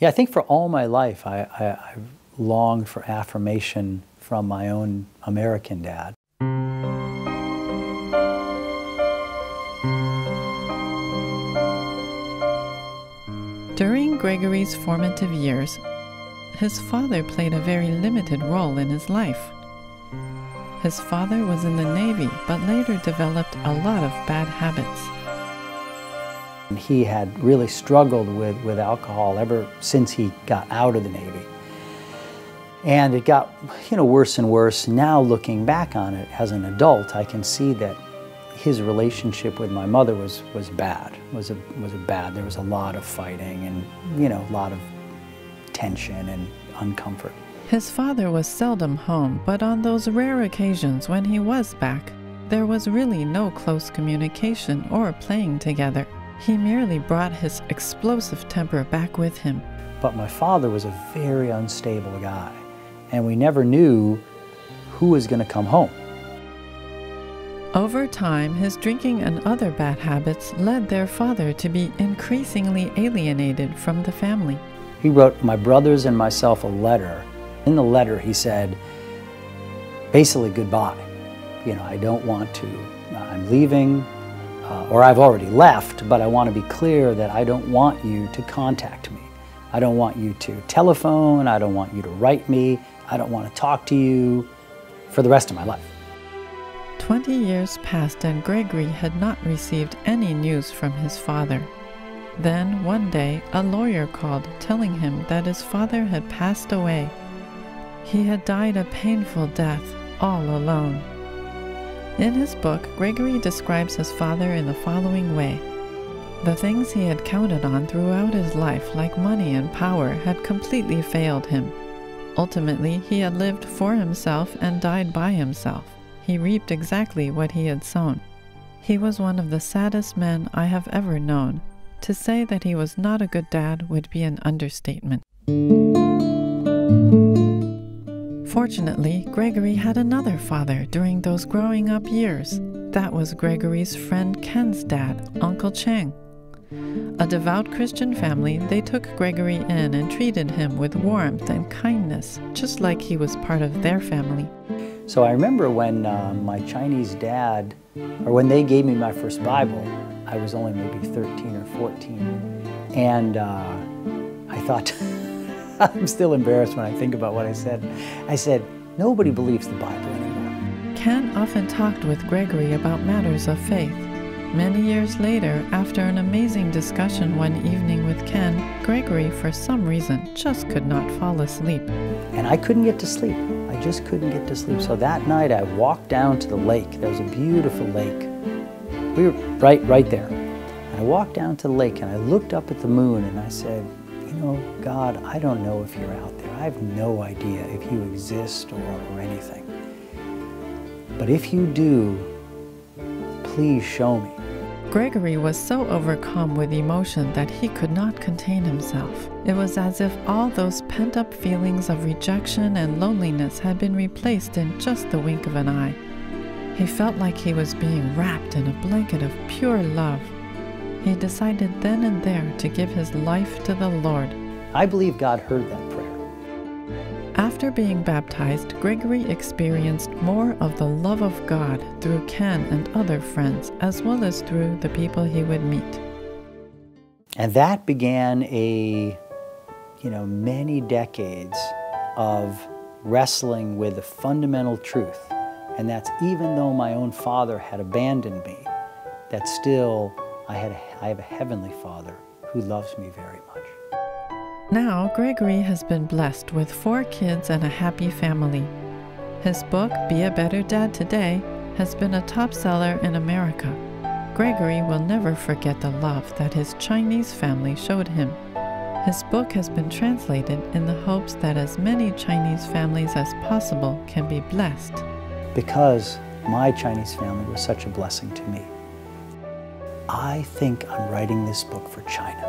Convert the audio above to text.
Yeah, I think for all my life I've longed for affirmation from my own American dad. During Gregory's formative years, his father played a very limited role in his life. His father was in the Navy, but later developed a lot of bad habits. He had really struggled with alcohol ever since he got out of the Navy. And it got, worse and worse. Now looking back on it as an adult, I can see that his relationship with my mother was bad. Bad. There was a lot of fighting and, a lot of tension and uncomfort. His father was seldom home, but on those rare occasions when he was back, there was really no close communication or playing together. He merely brought his explosive temper back with him. But my father was a very unstable guy, and we never knew who was going to come home. Over time, his drinking and other bad habits led their father to be increasingly alienated from the family. He wrote my brothers and myself a letter. In the letter he said, basically, goodbye. I don't want to, I'm leaving, or I've already left, but I want to be clear that I don't want you to contact me. I don't want you to telephone, I don't want you to write me, I don't want to talk to you for the rest of my life. 20 years passed and Gregory had not received any news from his father. Then, one day, a lawyer called telling him that his father had passed away. He had died a painful death, all alone. In his book, Gregory describes his father in the following way. The things he had counted on throughout his life, like money and power, had completely failed him. Ultimately, he had lived for himself and died by himself. He reaped exactly what he had sown. He was one of the saddest men I have ever known. To say that he was not a good dad would be an understatement. Fortunately, Gregory had another father during those growing up years. That was Gregory's friend Ken's dad, Uncle Chang. A devout Christian family, they took Gregory in and treated him with warmth and kindness, just like he was part of their family. So I remember when my Chinese dad, or when they gave me my first Bible, I was only maybe 13 or 14, and I thought, I'm still embarrassed when I think about what I said. I said, nobody believes the Bible anymore. Ken often talked with Gregory about matters of faith. Many years later, after an amazing discussion one evening with Ken, Gregory, for some reason, just could not fall asleep. And I couldn't get to sleep. I just couldn't get to sleep. So that night I walked down to the lake. There was a beautiful lake. We were right there. And I walked down to the lake and I looked up at the moon and I said, God, I don't know if you're out there. I have no idea if you exist or anything. But if you do, please show me. Gregory was so overcome with emotion that he could not contain himself. It was as if all those pent-up feelings of rejection and loneliness had been replaced in just the wink of an eye. He felt like he was being wrapped in a blanket of pure love. He decided then and there to give his life to the Lord. I believe God heard that prayer. After being baptized, Gregory experienced more of the love of God through Ken and other friends, as well as through the people he would meet. And that began many decades of wrestling with the fundamental truth. And that's even though my own father had abandoned me, that still I have a heavenly Father who loves me very much. Now, Gregory has been blessed with 4 kids and a happy family. His book, Be a Better Dad Today, has been a top seller in America. Gregory will never forget the love that his Chinese family showed him. His book has been translated in the hopes that as many Chinese families as possible can be blessed. Because my Chinese family was such a blessing to me, I think I'm writing this book for China.